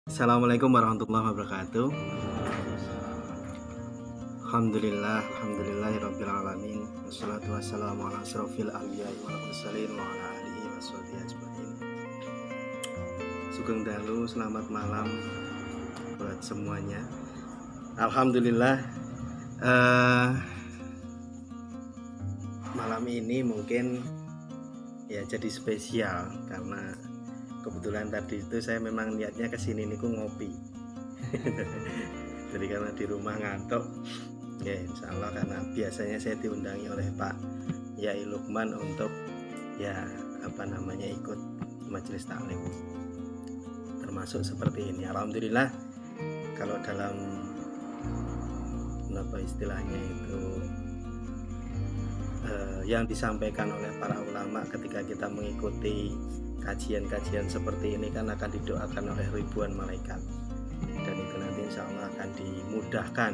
Assalamualaikum warahmatullahi wabarakatuh. Alhamdulillahirabbil alamin. Wassalatu wassalamu ala asrofil anbiya'i wal mursalin wa ala alihi washabihi ajmain. Sugeng dalu, selamat malam buat semuanya. Alhamdulillah, malam ini mungkin ya jadi spesial karena kebetulan tadi itu saya memang niatnya kesini niku ngopi. Jadi karena di rumah ngantuk, ya insya Allah, karena biasanya saya diundangi oleh Pak Yai Lukman untuk ikut majelis taklim, termasuk seperti ini. Alhamdulillah, kalau dalam istilahnya itu yang disampaikan oleh para ulama ketika kita mengikuti kajian-kajian seperti ini kan akan didoakan oleh ribuan malaikat, dan itu nanti insya Allah akan dimudahkan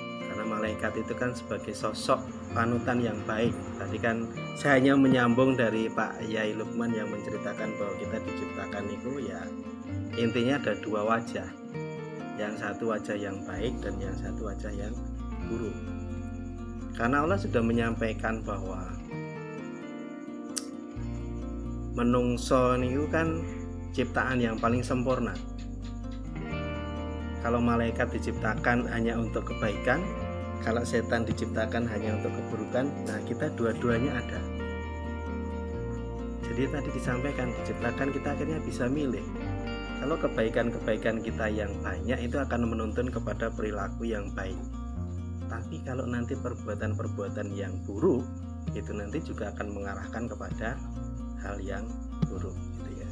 karena malaikat itu kan sebagai sosok panutan yang baik. Tadi kan saya hanya menyambung dari Pak Yai Lukman yang menceritakan bahwa kita diciptakan itu ya intinya ada dua wajah, yang satu wajah yang baik dan yang satu wajah yang buruk, karena Allah sudah menyampaikan bahwa menungso niku kan ciptaan yang paling sempurna. Kalau malaikat diciptakan hanya untuk kebaikan, kalau setan diciptakan hanya untuk keburukan, nah kita dua-duanya ada. Jadi tadi disampaikan diciptakan kita akhirnya bisa milih. Kalau kebaikan-kebaikan kita yang banyak itu akan menuntun kepada perilaku yang baik. Tapi kalau nanti perbuatan-perbuatan yang buruk itu nanti juga akan mengarahkan kepada hal yang buruk gitu ya.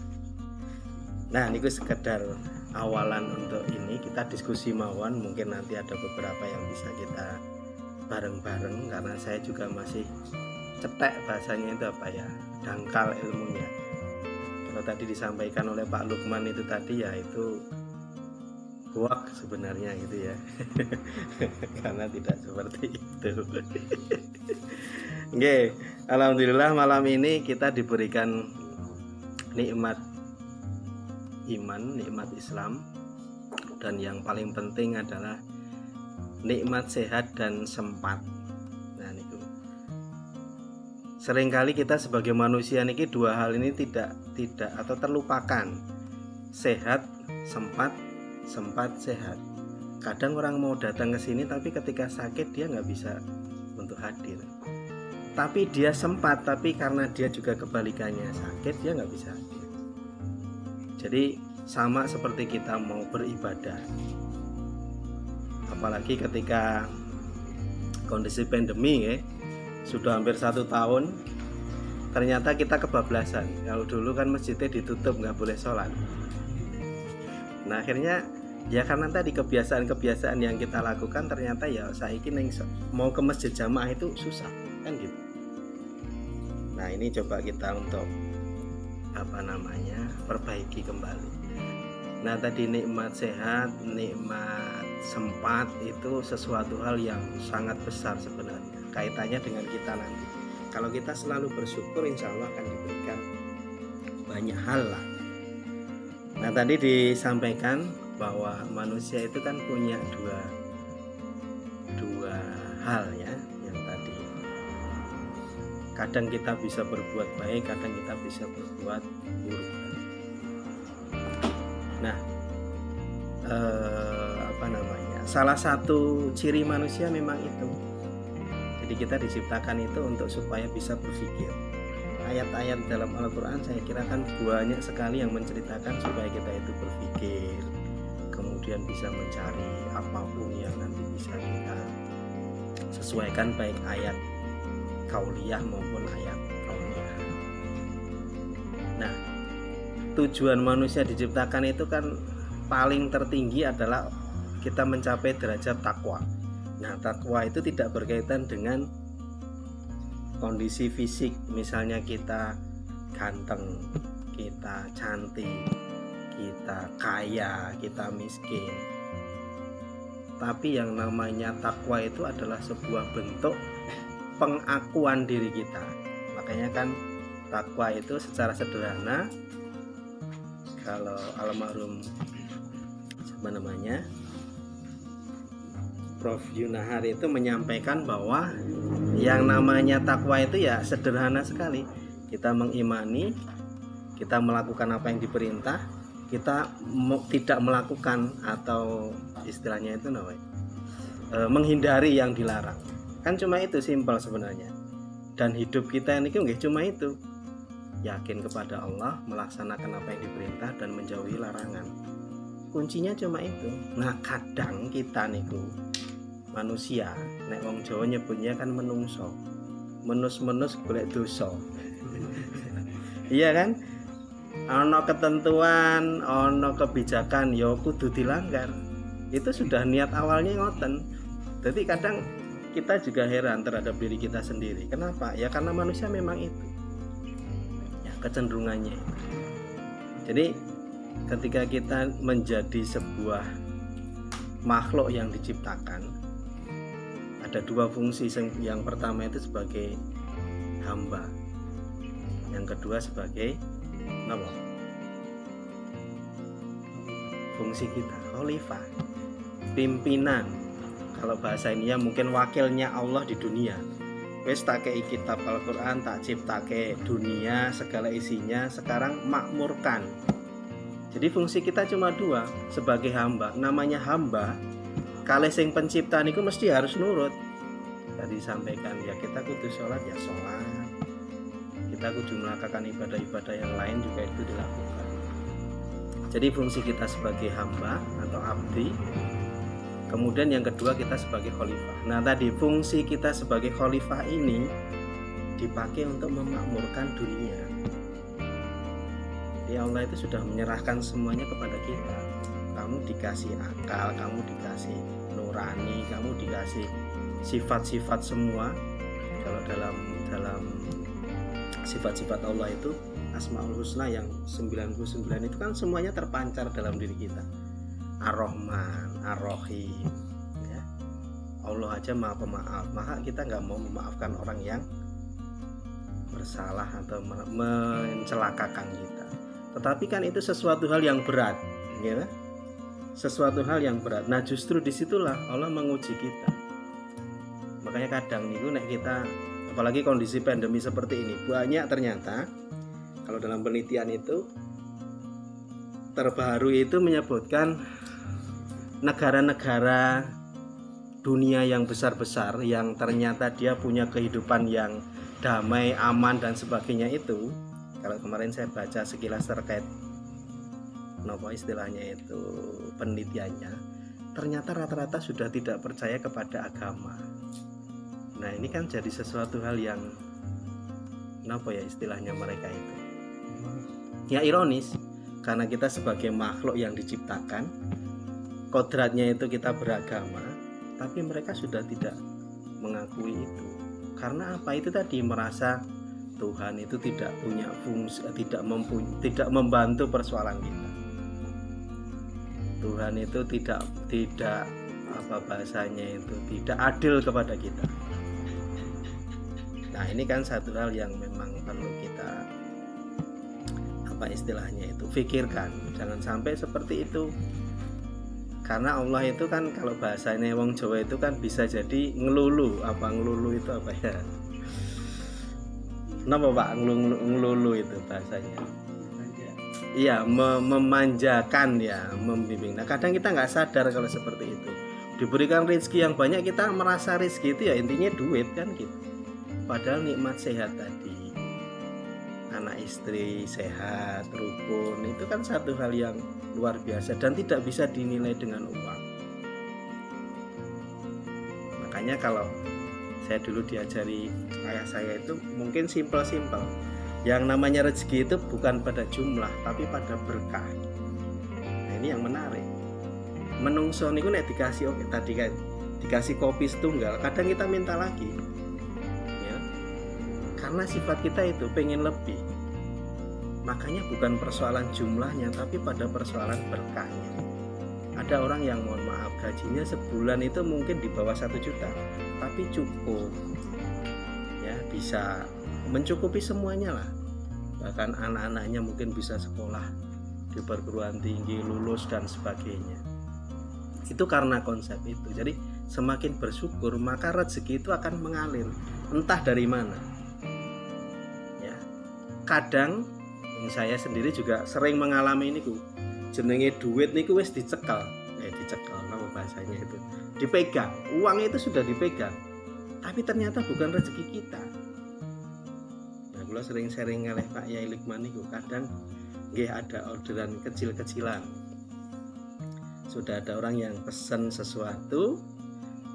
Nah, ini sekedar awalan untuk ini, kita diskusi mawon, mungkin nanti ada beberapa yang bisa kita bareng-bareng karena saya juga masih cetek bahasanya itu dangkal ilmunya. Kalau tadi disampaikan oleh Pak Lukman itu tadi ya itu hoak sebenarnya gitu ya. Karena tidak seperti itu. Oke, alhamdulillah malam ini kita diberikan nikmat iman, nikmat Islam, dan yang paling penting adalah nikmat sehat dan sempat. Nah, niku seringkali kita sebagai manusia niki dua hal ini tidak atau terlupakan. Sehat, sempat sehat. Kadang orang mau datang ke sini tapi ketika sakit dia nggak bisa untuk hadir. Tapi dia sempat, tapi karena dia juga kebalikannya sakit, dia nggak bisa hadir. Jadi sama seperti kita mau beribadah, apalagi ketika kondisi pandemi ya, sudah hampir 1 tahun, ternyata kita kebablasan. Kalau dulu kan masjidnya ditutup, nggak boleh sholat. Nah akhirnya ya karena tadi kebiasaan-kebiasaan yang kita lakukan, ternyata ya saiki mau ke masjid jamaah itu susah kan gitu. Nah ini coba kita untuk perbaiki kembali. Nah tadi nikmat sehat, nikmat sempat itu sesuatu hal yang sangat besar sebenarnya, kaitannya dengan kita nanti. Kalau kita selalu bersyukur, insya Allah akan diberikan banyak hal lah. Nah tadi disampaikan bahwa manusia itu kan punya dua hal ya. Kadang kita bisa berbuat baik, kadang kita bisa berbuat buruk. Nah, salah satu ciri manusia memang itu. Jadi kita diciptakan itu untuk supaya bisa berpikir. Ayat-ayat dalam Al-Quran saya kira kan banyak sekali yang menceritakan supaya kita itu berpikir, kemudian bisa mencari apapun yang nanti bisa kita sesuaikan, baik ayat kauliyah maupun ayat kauniyah. Nah, tujuan manusia diciptakan itu kan paling tertinggi adalah kita mencapai derajat takwa. Nah, takwa itu tidak berkaitan dengan kondisi fisik, misalnya kita ganteng, kita cantik, kita kaya, kita miskin. Tapi yang namanya takwa itu adalah sebuah bentuk pengakuan diri kita. Makanya kan takwa itu secara sederhana, kalau almarhum namanya, Prof. Yunahar itu menyampaikan bahwa yang namanya takwa itu ya sederhana sekali. Kita mengimani, kita melakukan apa yang diperintah, kita tidak melakukan atau istilahnya itu menghindari yang dilarang. Kan cuma itu, simpel sebenarnya. Dan hidup kita ini nggih cuma itu. Yakin kepada Allah, melaksanakan apa yang diperintah dan menjauhi larangan. Kuncinya cuma itu. Nah, kadang kita niku manusia, nek wong Jawa nyebutnya kan menungso. Menus-menus golek dosa. Iya kan? Ana ketentuan, ana kebijakan ya kudu dilanggar. Itu sudah niat awalnya ngoten. Jadi kadang kita juga heran terhadap diri kita sendiri. Kenapa? Ya karena manusia memang itu. Ya kecenderungannya. Jadi ketika kita menjadi sebuah makhluk yang diciptakan, ada dua fungsi. Yang pertama itu sebagai hamba, yang kedua sebagai apa? Fungsi kita khalifah, pimpinan. Kalau bahasa ini ya mungkin wakilnya Allah di dunia. Wes tak kei kitab Al-Quran, tak ciptake dunia segala isinya, sekarang makmurkan. Jadi fungsi kita cuma dua, sebagai hamba. Namanya hamba, kalih sing pencipta niku mesti harus nurut. Tadi sampaikan ya, kita kudu sholat ya sholat, kita kudu melakukan ibadah-ibadah yang lain juga itu dilakukan. Jadi fungsi kita sebagai hamba atau abdi. Kemudian yang kedua kita sebagai khalifah. Nah tadi fungsi kita sebagai khalifah ini dipakai untuk memakmurkan dunia. Jadi Allah itu sudah menyerahkan semuanya kepada kita. Kamu dikasih akal, kamu dikasih nurani, kamu dikasih sifat-sifat semua. Kalau dalam sifat-sifat Allah itu Asmaul Husna yang 99 itu kan semuanya terpancar dalam diri kita. Ar-Rahman, Ar-Rahim, ya. Allah aja maha pemaaf, maka kita nggak mau memaafkan orang yang bersalah atau mencelakakan kita. Tetapi kan itu sesuatu hal yang berat, ya. Sesuatu hal yang berat. Nah justru disitulah Allah menguji kita. Makanya kadang nih nek kita, apalagi kondisi pandemi seperti ini, banyak ternyata kalau dalam penelitian itu terbaru itu menyebutkan negara-negara dunia yang besar-besar yang ternyata dia punya kehidupan yang damai, aman dan sebagainya itu. Kalau kemarin saya baca sekilas terkait istilahnya itu penelitiannya, ternyata rata-rata sudah tidak percaya kepada agama. Nah ini kan jadi sesuatu hal yang istilahnya mereka itu ya ironis, karena kita sebagai makhluk yang diciptakan, kodratnya itu kita beragama, tapi mereka sudah tidak mengakui itu. Karena apa? Itu tadi, merasa Tuhan itu tidak punya fungsi, tidak membantu persoalan kita. Tuhan itu tidak tidak adil kepada kita. Nah ini kan satu hal yang memang perlu kita pikirkan. Jangan sampai seperti itu. Karena Allah itu kan kalau bahasanya wong Jawa itu kan bisa jadi ngelulu. Ngelulu itu apa ya? Kenapa Pak ngelulu itu bahasanya? Iya, memanjakan ya, membimbing. Nah kadang kita nggak sadar kalau seperti itu. Diberikan rezeki yang banyak, kita merasa rezeki itu ya intinya duit kan gitu. Padahal nikmat sehat tadi, anak istri sehat, rukun, itu kan satu hal yang luar biasa dan tidak bisa dinilai dengan uang. Makanya kalau saya dulu diajari ayah saya itu mungkin simpel-simpel. Yang namanya rezeki itu bukan pada jumlah tapi pada berkah. Nah ini yang menarik. Menungso niku nek dikasih tadi kan dikasih kopi setunggal, kadang kita minta lagi. Ya. Karena sifat kita itu pengen lebih. Makanya bukan persoalan jumlahnya tapi pada persoalan berkahnya. Ada orang yang mohon maaf gajinya sebulan itu mungkin di bawah 1 juta, tapi cukup. Ya, bisa mencukupi semuanya lah. Bahkan anak-anaknya mungkin bisa sekolah di perguruan tinggi, lulus dan sebagainya. Itu karena konsep itu. Jadi semakin bersyukur maka rezeki itu akan mengalir, entah dari mana. Ya. Kadang saya sendiri juga sering mengalami ini, jenenge duit niku wis dicekal apa bahasanya itu, dipegang, uang itu sudah dipegang, tapi ternyata bukan rezeki kita. Nah, kalau sering sharing oleh Pak Yai Lukman niku kadang nggih ada orderan kecil-kecilan, sudah ada orang yang pesan sesuatu,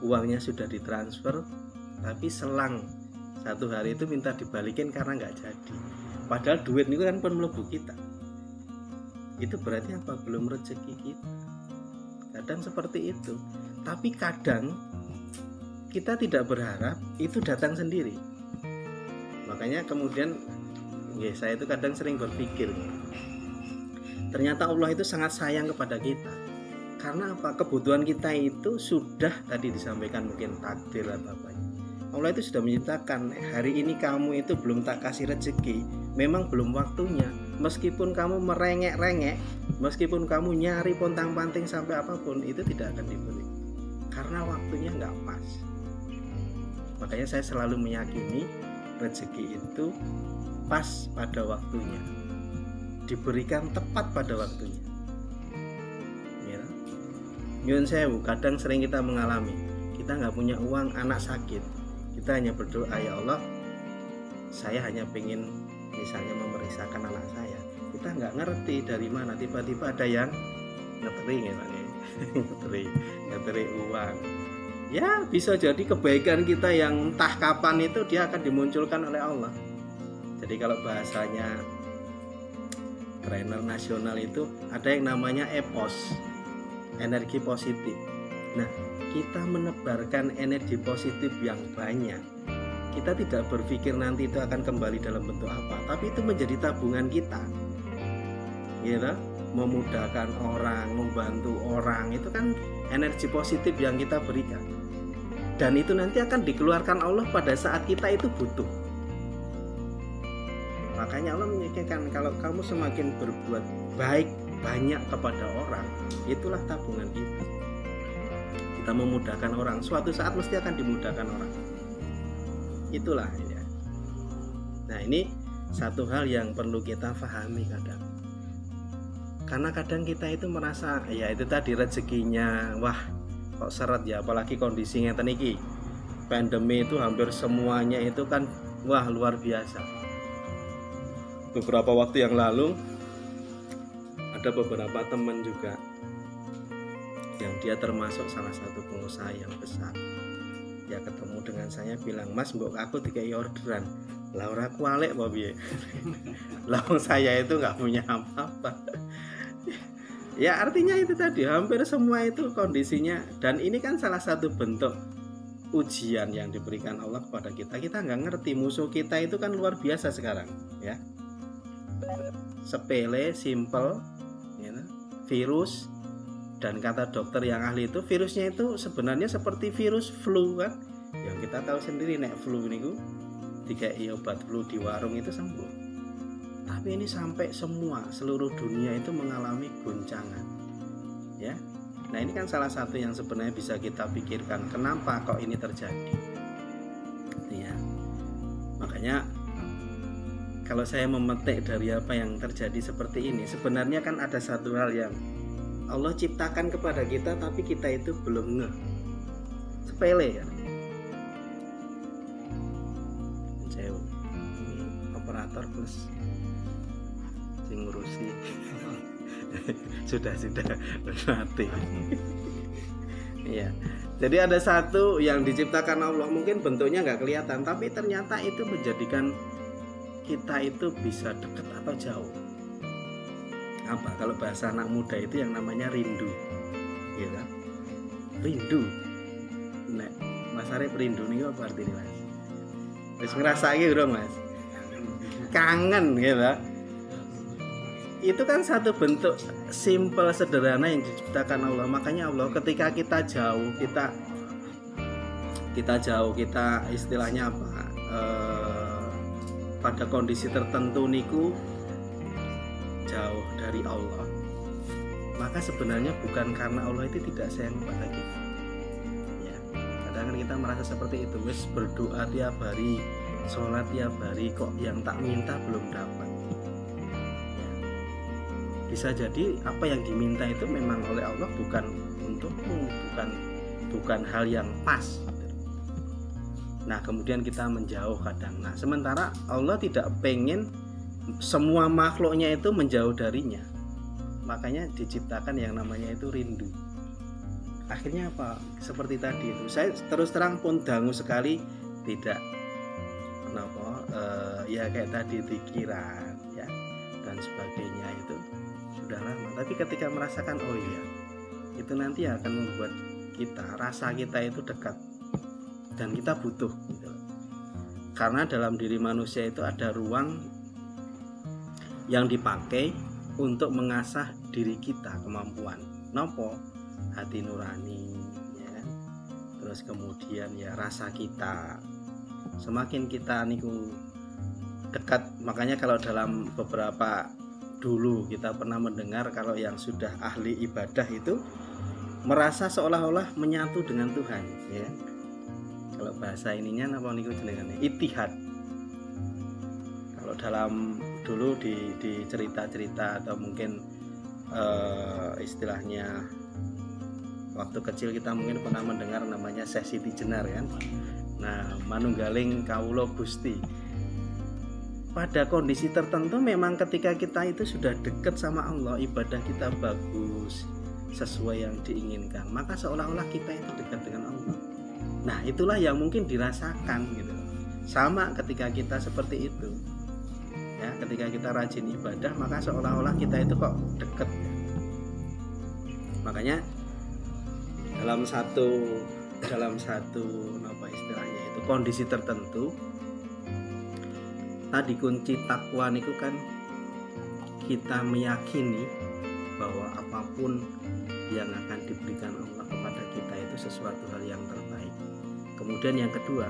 uangnya sudah ditransfer, tapi selang 1 hari itu minta dibalikin karena nggak jadi. Padahal duit itu kan pun mlebu kita. Itu berarti apa? Belum rezeki kita. Kadang seperti itu. Tapi kadang kita tidak berharap itu datang sendiri. Makanya kemudian saya itu kadang sering berpikir, ternyata Allah itu sangat sayang kepada kita. Karena apa? Kebutuhan kita itu sudah tadi disampaikan, mungkin takdir atau apa. Allah itu sudah menciptakan, hari ini kamu itu belum tak kasih rezeki, memang belum waktunya. Meskipun kamu merengek-rengek, meskipun kamu nyari pontang-panting sampai apapun, itu tidak akan diberi, karena waktunya nggak pas. Makanya saya selalu meyakini rezeki itu pas pada waktunya, diberikan tepat pada waktunya. Ya. Nyuwun sewu, kadang sering kita mengalami, kita nggak punya uang, anak sakit, kita hanya berdoa, ya Allah, saya hanya pengen misalnya memeriksakan anak saya. Kita nggak ngerti dari mana tiba-tiba ada yang ngeteri, ngeteri uang. Ya bisa jadi kebaikan kita yang entah kapan itu dia akan dimunculkan oleh Allah. Jadi kalau bahasanya trainer nasional itu ada yang namanya EPOS, energi positif. Nah, kita menebarkan energi positif yang banyak. Kita tidak berpikir nanti itu akan kembali dalam bentuk apa, tapi itu menjadi tabungan kita. Gitu? Memudahkan orang, membantu orang, itu kan energi positif yang kita berikan. Dan itu nanti akan dikeluarkan Allah pada saat kita itu butuh. Makanya Allah menyatakan, kalau kamu semakin berbuat baik banyak kepada orang, itulah tabungan kita. Kita memudahkan orang, suatu saat mesti akan dimudahkan orang. Itulah ya. Nah, ini satu hal yang perlu kita pahami kadang. Karena kadang kita itu merasa, ya itu tadi rezekinya, wah kok seret ya, apalagi kondisinya teniki. Pandemi itu hampir semuanya itu kan wah luar biasa. Beberapa waktu yang lalu ada beberapa teman juga yang dia termasuk salah satu pengusaha yang besar. Dia ketemu dengan saya bilang, "Mas, mbok aku dikai orderan." Lah ora kualek apa piye? Lah saya itu nggak punya apa-apa. Ya artinya itu tadi, hampir semua itu kondisinya, dan ini kan salah satu bentuk ujian yang diberikan Allah kepada kita. Kita nggak ngerti, musuh kita itu kan luar biasa sekarang, ya. Sepele, simple, ya, virus. Dan kata dokter yang ahli itu, virusnya itu sebenarnya seperti virus flu kan. Yang kita tahu sendiri, nek flu niku dikai obat flu di warung itu sembuh. Tapi ini sampai semua seluruh dunia itu mengalami goncangan. Ya. Nah, ini kan salah satu yang sebenarnya bisa kita pikirkan, kenapa kok ini terjadi. Ya. Makanya kalau saya memetik dari apa yang terjadi seperti ini, sebenarnya kan ada satu hal yang Allah ciptakan kepada kita, tapi kita itu belum ngeh. Sepele ya. Saya ini operator plus sing ngurusi. sudah mati. Iya. Jadi ada satu yang diciptakan Allah, mungkin bentuknya nggak kelihatan, tapi ternyata itu menjadikan kita itu bisa dekat atau jauh. Apa kalau bahasa anak muda itu yang namanya rindu, gitu. Rindu. Nek Mas Arif rindu nih apa artinya Mas? Wis ngrasake urung Mas? Kangen gitu. Itu kan satu bentuk simple sederhana yang diciptakan Allah. Makanya Allah ketika kita jauh, kita istilahnya apa? Pada kondisi tertentu niku jauh dari Allah, maka sebenarnya bukan karena Allah itu tidak sayang kepada kita. Ya, kadang kita merasa seperti itu, wis berdoa tiap hari, sholat tiap hari, kok yang tak minta belum dapat. Ya, bisa jadi apa yang diminta itu memang oleh Allah bukan untukmu, bukan hal yang pas. Nah, kemudian kita menjauh kadang. Nah, sementara Allah tidak pengen semua makhluknya itu menjauh darinya. Makanya diciptakan yang namanya itu rindu. Akhirnya apa? Seperti tadi itu. Saya terus terang pun dangu sekali tidak ya kayak tadi pikiran ya dan sebagainya itu sudah lama. Tapi ketika merasakan oh iya, itu nanti akan membuat rasa kita itu dekat dan kita butuh gitu. Karena dalam diri manusia itu ada ruang yang dipakai untuk mengasah diri kita, kemampuan nopo hati nurani ya. Terus kemudian ya rasa kita, semakin kita niku dekat. Makanya kalau dalam beberapa dulu kita pernah mendengar kalau yang sudah ahli ibadah itu merasa seolah-olah menyatu dengan Tuhan ya. Kalau bahasa ininya apa niku jenengane itihad. Kalau dalam dulu di cerita-cerita atau mungkin istilahnya waktu kecil kita mungkin pernah mendengar namanya Syekh Siti Jenar kan. Nah, manunggaling kawula Gusti. Pada kondisi tertentu memang ketika kita itu sudah dekat sama Allah, ibadah kita bagus, sesuai yang diinginkan, maka seolah-olah kita itu dekat dengan Allah. Nah, itulah yang mungkin dirasakan gitu. Sama ketika kita seperti itu. Ya, ketika kita rajin ibadah maka seolah-olah kita itu kok dekat. Makanya dalam satu apa istilahnya itu kondisi tertentu tadi kunci takwa niku kan kita meyakini bahwa apapun yang akan diberikan Allah kepada kita itu sesuatu hal yang terbaik. Kemudian yang kedua,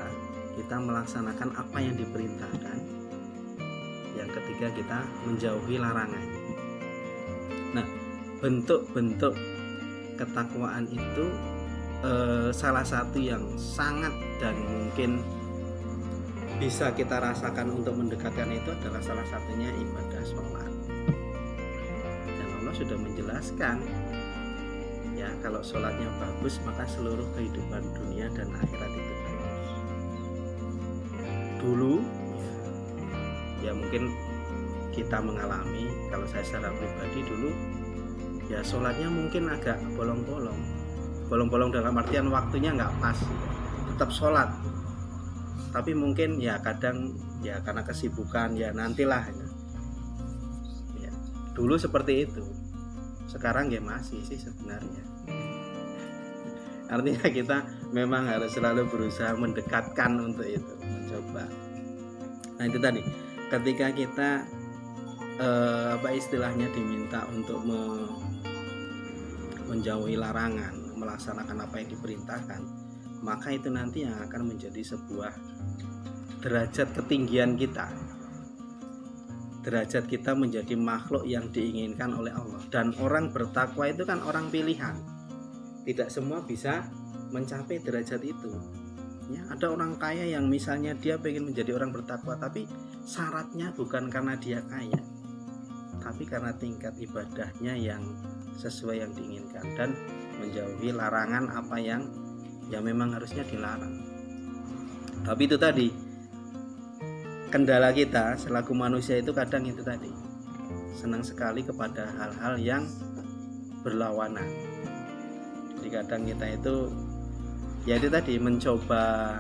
kita melaksanakan apa yang diperintahkan. Yang ketiga, kita menjauhi larangan. Nah, bentuk-bentuk ketakwaan itu salah satu yang sangat dan mungkin bisa kita rasakan untuk mendekatkan itu adalah salah satunya ibadah sholat. Dan Allah sudah menjelaskan ya, kalau sholatnya bagus maka seluruh kehidupan dunia dan akhirat itu bagus. Dulu ya mungkin kita mengalami, kalau saya secara pribadi dulu ya sholatnya mungkin agak bolong-bolong dalam artian waktunya nggak pas, tetap sholat tapi mungkin ya kadang ya karena kesibukan ya nantilah ya. Dulu seperti itu, sekarang ya masih sih sebenarnya. Artinya kita memang harus selalu berusaha mendekatkan untuk itu, mencoba. Nah itu tadi, ketika kita apa istilahnya diminta untuk menjauhi larangan, melaksanakan apa yang diperintahkan, maka itu nanti yang akan menjadi sebuah derajat ketinggian kita. Derajat kita menjadi makhluk yang diinginkan oleh Allah. Dan orang bertakwa itu kan orang pilihan. Tidak semua bisa mencapai derajat itu. Ya, ada orang kaya yang misalnya dia pengen menjadi orang bertakwa, tapi syaratnya bukan karena dia kaya, tapi karena tingkat ibadahnya yang sesuai yang diinginkan dan menjauhi larangan apa yang ya memang harusnya dilarang. Tapi itu tadi, kendala kita selaku manusia itu kadang itu tadi, senang sekali kepada hal-hal yang berlawanan. Jadi kadang kita itu ya itu tadi, mencoba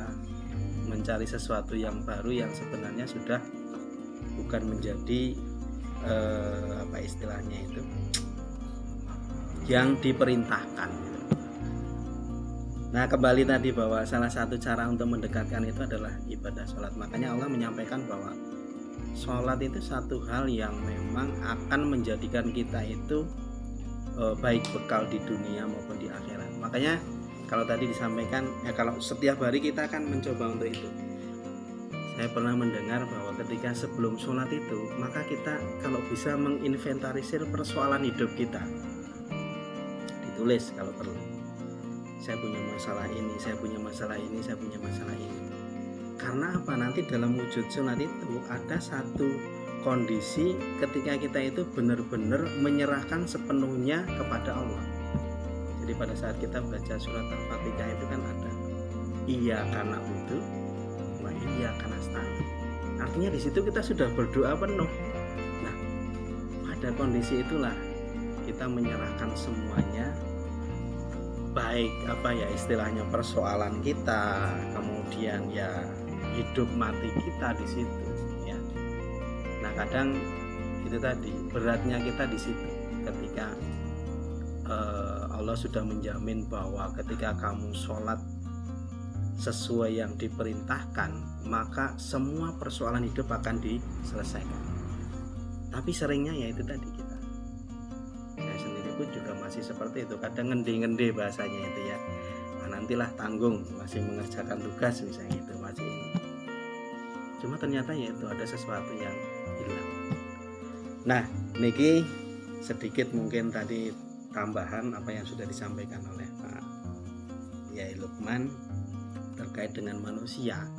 mencari sesuatu yang baru yang sebenarnya sudah bukan menjadi apa istilahnya itu yang diperintahkan. Nah kembali tadi bahwa salah satu cara untuk mendekatkan itu adalah ibadah sholat. Makanya Allah menyampaikan bahwa sholat itu satu hal yang memang akan menjadikan kita itu baik bekal di dunia maupun di akhirat. Makanya kalau tadi disampaikan ya, kalau setiap hari kita akan mencoba untuk itu. Saya pernah mendengar bahwa ketika sebelum sholat itu, maka kita kalau bisa menginventarisir persoalan hidup kita. tulis kalau perlu. Saya punya masalah ini, saya punya masalah ini, saya punya masalah ini. Karena apa? Nanti dalam wujud sunat itu ada satu kondisi ketika kita itu benar-benar menyerahkan sepenuhnya kepada Allah. Jadi pada saat kita baca surat Al-Fatihah itu kan ada iya karena butuh, wa iya karena nasta'in. Artinya di situ kita sudah berdoa penuh. Nah, pada kondisi itulah kita menyerahkan semuanya, baik apa ya istilahnya persoalan kita, kemudian ya hidup mati kita di situ ya. Nah kadang itu tadi beratnya kita di situ ketika Allah sudah menjamin bahwa ketika kamu sholat sesuai yang diperintahkan maka semua persoalan hidup akan diselesaikan. Tapi seringnya ya itu tadi kita, saya sendiri pun juga masih seperti itu, kadang ngendi-ngendi bahasanya itu ya. Nah, nantilah tanggung, masih mengerjakan tugas misalnya itu masih ini. Cuma ternyata ya itu ada sesuatu yang hilang. Nah niki sedikit mungkin tadi tambahan apa yang sudah disampaikan oleh Pak Yai Lukman terkait dengan manusia.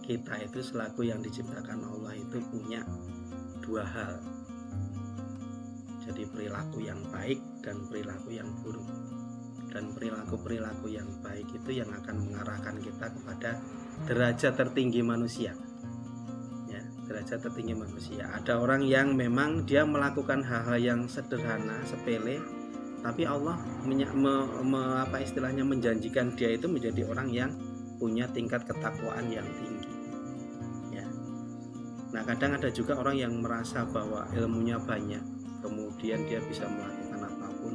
Kita itu selaku yang diciptakan Allah itu punya dua hal. Jadi perilaku yang baik dan perilaku yang buruk. Dan perilaku-perilaku yang baik itu yang akan mengarahkan kita kepada derajat tertinggi manusia. Ya, derajat tertinggi manusia. Ada orang yang memang dia melakukan hal-hal yang sederhana, sepele, tapi Allah menjanjikan dia itu menjadi orang yang punya tingkat ketakwaan yang tinggi. Ya. Nah, kadang ada juga orang yang merasa bahwa ilmunya banyak, kemudian dia bisa melakukan apapun,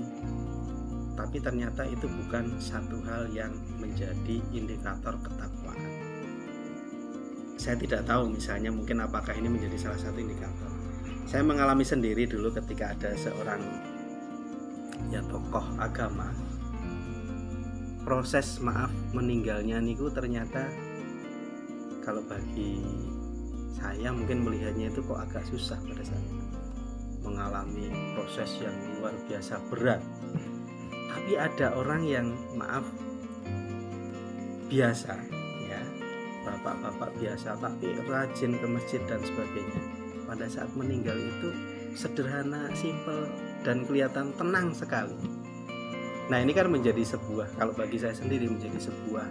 tapi ternyata itu bukan satu hal yang menjadi indikator ketakwaan. Saya tidak tahu misalnya mungkin apakah ini menjadi salah satu indikator. Saya mengalami sendiri dulu ketika ada seorang ya tokoh agama, proses meninggalnya niku ternyata kalau bagi saya mungkin melihatnya itu kok agak susah pada saat itu. Mengalami proses yang luar biasa berat. Tapi ada orang yang biasa ya, bapak-bapak biasa tapi rajin ke masjid dan sebagainya. Pada saat meninggal itu sederhana, simpel dan kelihatan tenang sekali. Nah ini kan menjadi sebuah, kalau bagi saya sendiri menjadi sebuah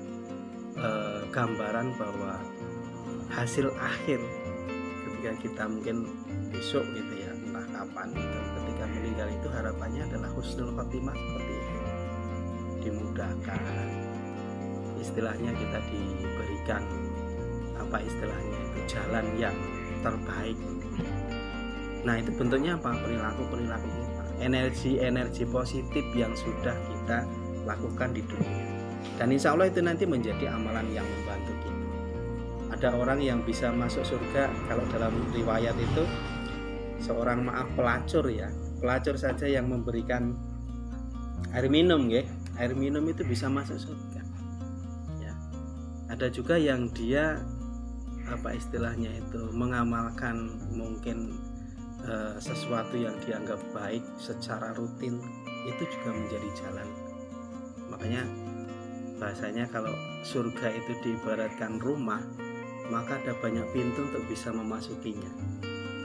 gambaran bahwa hasil akhir ketika kita mungkin besok gitu ya, entah kapan itu ketika meninggal itu harapannya adalah husnul khotimah seperti itu, dimudahkan, istilahnya kita diberikan apa istilahnya itu jalan yang terbaik. Nah itu bentuknya apa? Perilaku kita, energi positif yang sudah kita lakukan di dunia, dan insya Allah itu nanti menjadi amalan yang membantu kita. Ada orang yang bisa masuk surga kalau dalam riwayat itu seorang pelacur ya, pelacur saja yang memberikan air minum ya, air minum itu bisa masuk surga ya. Ada juga yang dia apa istilahnya itu mengamalkan mungkin sesuatu yang dianggap baik secara rutin, itu juga menjadi jalan. Makanya bahasanya kalau surga itu diibaratkan rumah, maka ada banyak pintu untuk bisa memasukinya,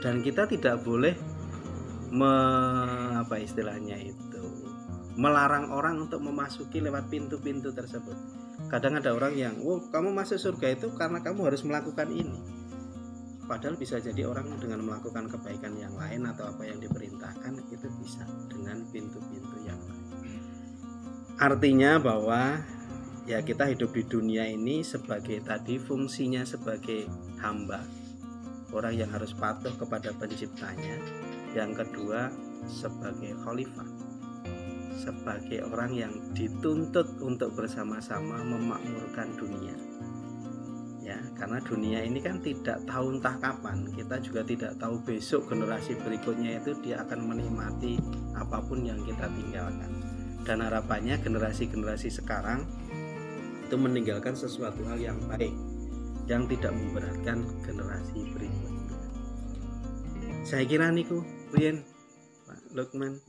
dan kita tidak boleh melarang orang untuk memasuki lewat pintu-pintu tersebut. Kadang ada orang yang kamu masuk surga itu karena kamu harus melakukan ini, padahal bisa jadi orang dengan melakukan kebaikan yang lain atau apa yang diperintahkan itu bisa dengan pintu-pintu yang lain. Artinya bahwa ya kita hidup di dunia ini sebagai tadi fungsinya sebagai hamba, orang yang harus patuh kepada penciptanya. Yang kedua sebagai khalifah, sebagai orang yang dituntut untuk bersama-sama memakmurkan dunia. Ya, karena dunia ini kan tidak tahu entah kapan, kita juga tidak tahu besok generasi berikutnya itu dia akan menikmati apapun yang kita tinggalkan. Dan harapannya generasi-generasi sekarang itu meninggalkan sesuatu hal yang baik, yang tidak memberatkan generasi berikutnya. Saya kira niku, Pak Lukman.